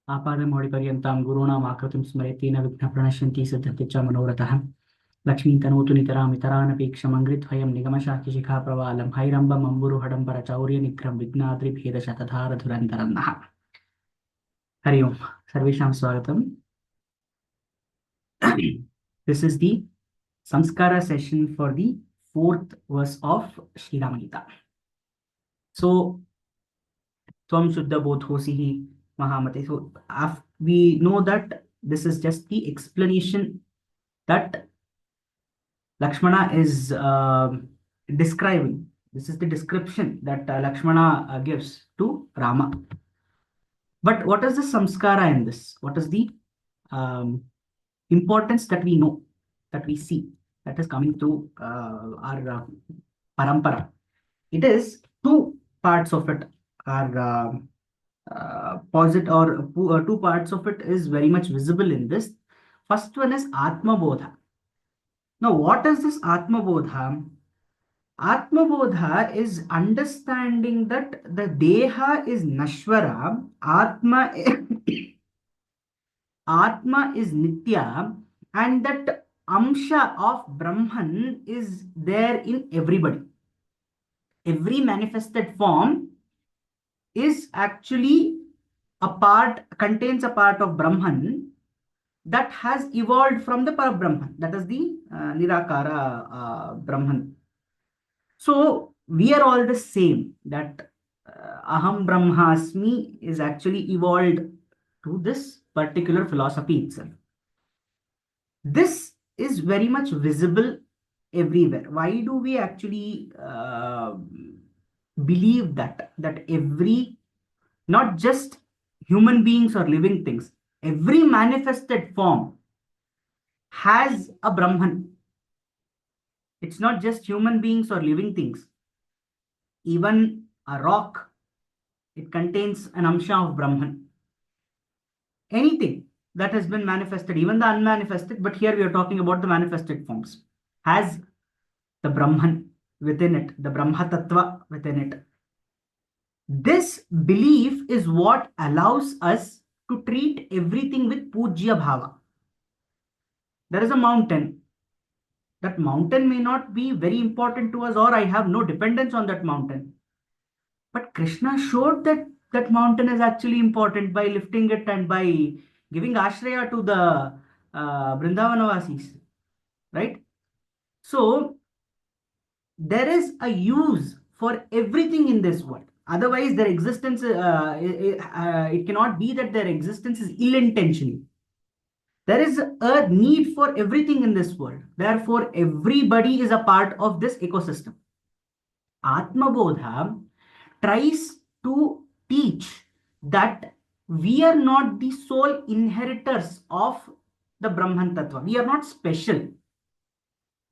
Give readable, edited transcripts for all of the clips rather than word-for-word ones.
आपादमौलिपर्यन्तां गुरूणाम् आकृतिं स्मरेति न विघ्नप्रणश्यन्ति सिद्धन्ति च मनोरथः। लक्ष्मीं तनोतु नितरामितरानपेक्षमङ्घ्रिद्वयं निगमशाखिशिखाप्रवालं हैरम्बमम्बुरुहडम्बरचौर्यनिघ्रं विघ्नाद्रिभेदशतधारधुरन्तरं नः। हरि ओम्। सर्वेषां स्वागतम्। This is the Saṃskāra session for the fourth verse of Sri Rama Gita. So, Tvam Shuddha Bodhosihi Mahamate. So, we know that this is just the explanation that Lakshmana is describing. This is the description that Lakshmana gives to Rama. But what is the samskara in this? What is the importance that we know, that we see, that is coming through our parampara? It is two parts of it are positive, or two parts of it is very much visible in this. First one is Atma Bodha. Now, what is this Atma Bodha? Atma Bodha is understanding that the Deha is Nashvara, Atma, Atma is Nitya, and that Amsha of Brahman is there in everybody. Every manifested form is actually contains a part of Brahman that has evolved from the Parabrahman, that is the Nirakara Brahman. So we are all the same, that Aham Brahmasmi is actually evolved to this particular philosophy itself. This is very much visible everywhere. Why do we actually believe that every, not just human beings or living things, every manifested form has a Brahman? It's not just human beings or living things. Even a rock, it contains an Amsha of Brahman. Anything that has been manifested, even the unmanifested, but here we are talking about the manifested forms, has the Brahman within it, the Brahma Tattva within it. This belief is what allows us to treat everything with Pujya Bhava. There is a mountain. That mountain may not be very important to us, or I have no dependence on that mountain. But Krishna showed that that mountain is actually important by lifting it and by giving ashraya to the Vrindavanavasis, right? So there is a use for everything in this world. Otherwise, their existence, it cannot be that their existence is ill-intentional. There is a need for everything in this world. Therefore, everybody is a part of this ecosystem. Atma Bodha tries to teach that we are not the sole inheritors of the Brahman Tattva. We are not special.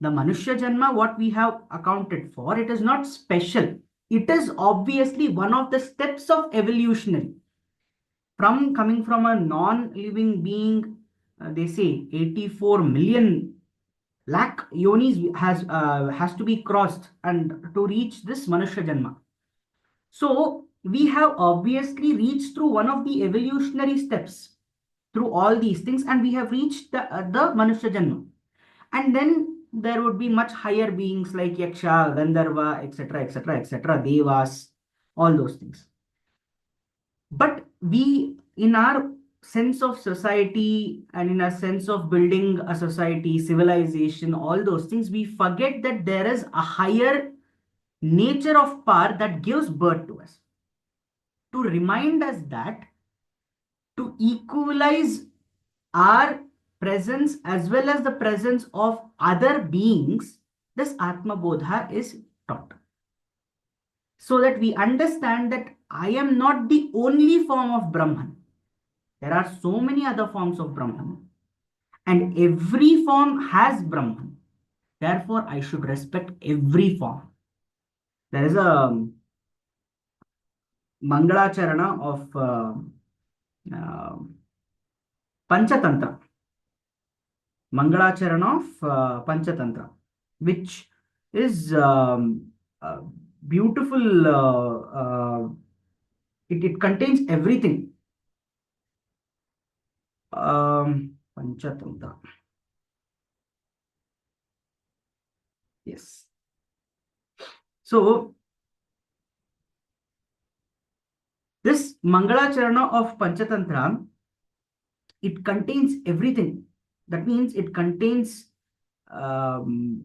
The Manushya Janma, what we have accounted for, it is not special. It is obviously one of the steps of evolutionary. From coming from a non-living being, they say 84 million lakh yonis has to be crossed and to reach this Manushya Janma. So we have obviously reached through one of the evolutionary steps through all these things, and we have reached the Manushya Janma. And then there would be much higher beings like Yaksha, Gandharva, etc., etc., etc., Devas, all those things. But we, in our sense of society and in a sense of building a society, civilization, all those things, we forget that there is a higher nature of power that gives birth to us. To remind us that, to equalize our presence as well as the presence of other beings, this Atma Bodha is taught. So that we understand that I am not the only form of Brahman. There are so many other forms of Brahman, and every form has Brahman. Therefore, I should respect every form. There is a Mangalacharana of Panchatantra. Mangalacharana of Panchatantra, which is beautiful. It contains everything. Panchatantra. Yes. So this Mangalacharana of Panchatantra, it contains everything. That means it contains um,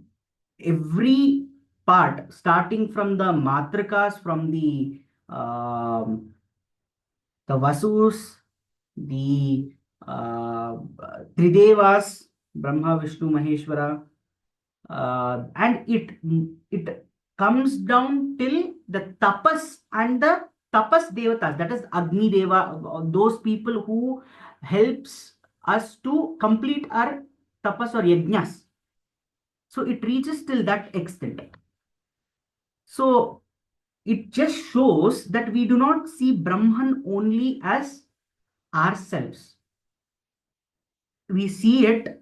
every part, starting from the matrikas, from the Vasus, the Tridevas, Brahma, Vishnu, Maheshwara, and it comes down till the tapas and the tapas devatas, that is Agni Deva, those people who helps us to complete our tapas or yajnas. So it reaches till that extent. So it just shows that we do not see Brahman only as ourselves. We see it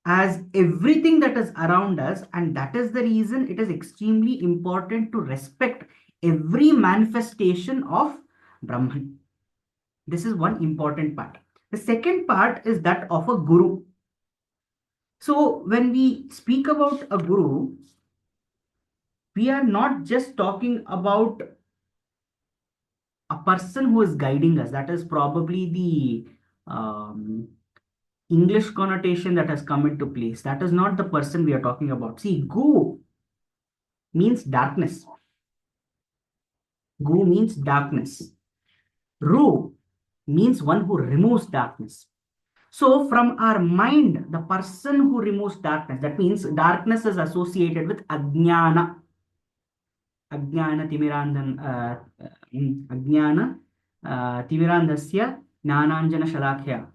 as everything that is around us, and that is the reason it is extremely important to respect every manifestation of Brahman. This is one important part. The second part is that of a guru. So when we speak about a guru, we are not just talking about a person who is guiding us. That is probably the English connotation that has come into place. That is not the person we are talking about. See, Gu means darkness. Gu means darkness. Ru means one who removes darkness. So, from our mind, the person who removes darkness, that means darkness is associated with Ajnana. Ajnana Timirandan, Ajnana Timirandasya Jnananjana Shalakhya.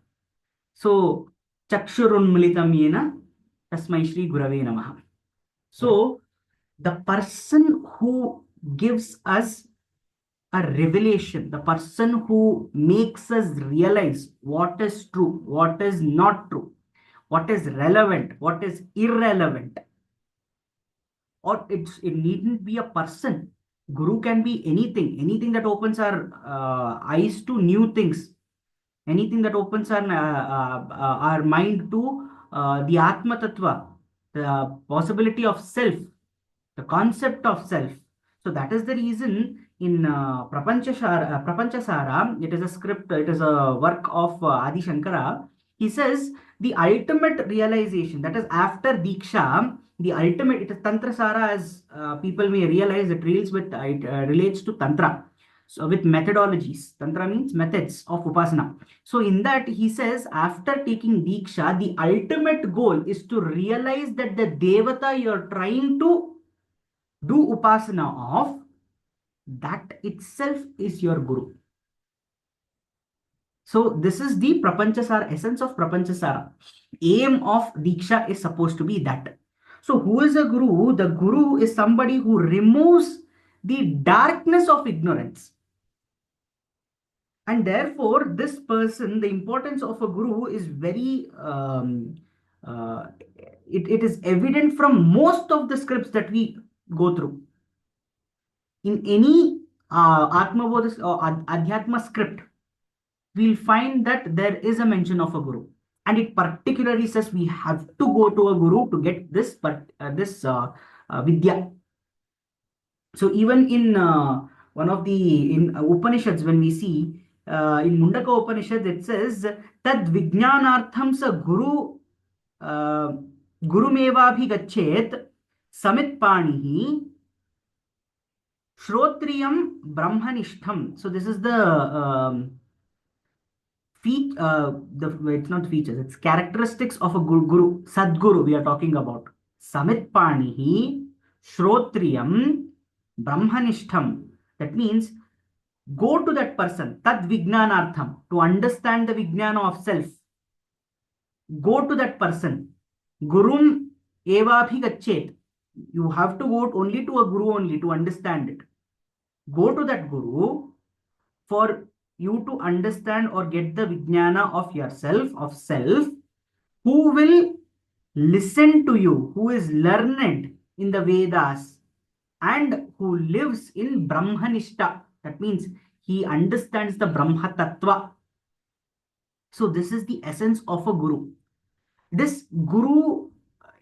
So, Chakshurunmilitam Yena Tasmai Shri Gurave Namaha. So, the person who gives us a revelation, the person who makes us realize what is true, what is not true, what is relevant, what is irrelevant, or it needn't be a person. Guru can be anything that opens our eyes to new things, anything that opens our mind to the Atma Tattva, the possibility of self, the concept of self. So that is the reason in Prapanchasara, it is a script, it is a work of Adi Shankara. He says the ultimate realization, that is after Diksha, the ultimate, it is Tantra Sara, as people may realize, it relates to Tantra. So with methodologies, Tantra means methods of Upasana. So in that, he says, after taking Diksha, the ultimate goal is to realize that the Devata you're trying to do Upasana of, that itself is your Guru. So this is the Prapanchasara, essence of Prapanchasara. Aim of Diksha is supposed to be that. So who is a Guru? The Guru is somebody who removes the darkness of ignorance. And therefore, this person, the importance of a Guru is very, it is evident from most of the scripts that we go through. In any Atmabodha or Adhyatma script, we'll find that there is a mention of a guru, and it particularly says we have to go to a guru to get this vidya. So even in one of the in Upanishads, when we see in Mundaka Upanishad, it says tad vijnanartham sa gurumevabhi gachet samit panihi shrotriyam brahmanishtham. So this is the it's not features, it's characteristics of a guru, Sadguru we are talking about. Samit Panihi, Shrotriyam, Brahmanishtham. That means go to that person, Tad Vijnanartham, to understand the Vijnana of self. Go to that person. Gurum Evabhi Gachet. You have to go only to a Guru only to understand it. Go to that Guru for you to understand or get the Vijnana of yourself, of self, who will listen to you, who is learned in the Vedas and who lives in Brahmanishta. That means he understands the Brahma Tattva. So this is the essence of a guru. This guru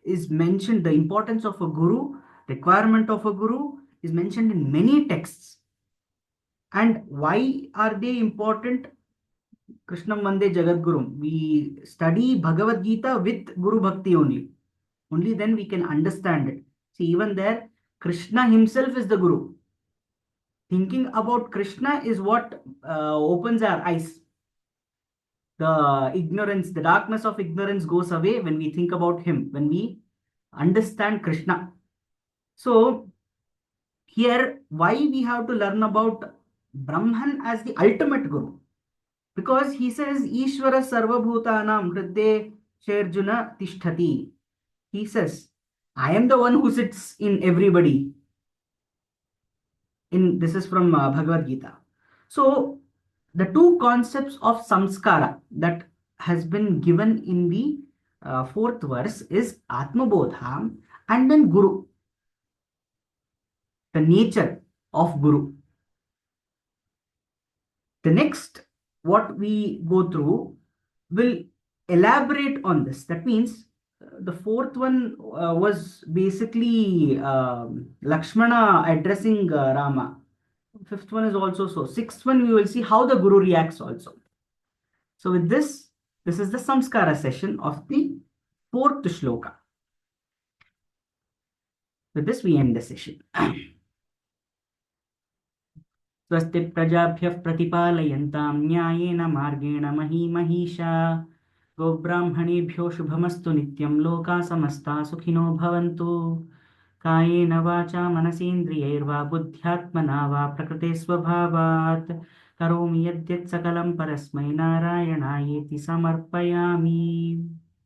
is mentioned, the importance of a guru, requirement of a guru is mentioned in many texts. And why are they important? Krishnam Vande Jagadgurum. We study Bhagavad Gita with Guru Bhakti only. Only then we can understand it. See, even there, Krishna himself is the Guru. Thinking about Krishna is what opens our eyes. The ignorance, the darkness of ignorance goes away when we think about him, when we understand Krishna. So, here, why we have to learn about Brahman as the ultimate Guru? Because he says, Ishvara Sarvabhutanam Hridde Sherjuna Tishtati. He says, I am the one who sits in everybody. This is from Bhagavad Gita. So the two concepts of samskara that has been given in the fourth verse is Atmabodha and then Guru, the nature of Guru. The next, what we go through, will elaborate on this. That means the fourth one was basically Lakshmana addressing Rama. Fifth one is also so. Sixth one, we will see how the Guru reacts also. So with this is the Saṃskāra session of the fourth shloka. With this, we end the session. स्वस्ति प्रजाभ्यः प्रतिपालयन्तां न्यायेन मार्गेण महीमहीषा गोब्राह्मणेभ्यो शुभमस्तु नित्यं लोकाः समस्ताः सुखिनो भवन्तु कायेन वाचा मनसेन्द्रियैर्वा बुद्ध्यात्मना वा प्रकृते स्वभावात् करोमि यद्यत् सकलं परस्मै नारायणायेति समर्पयामि।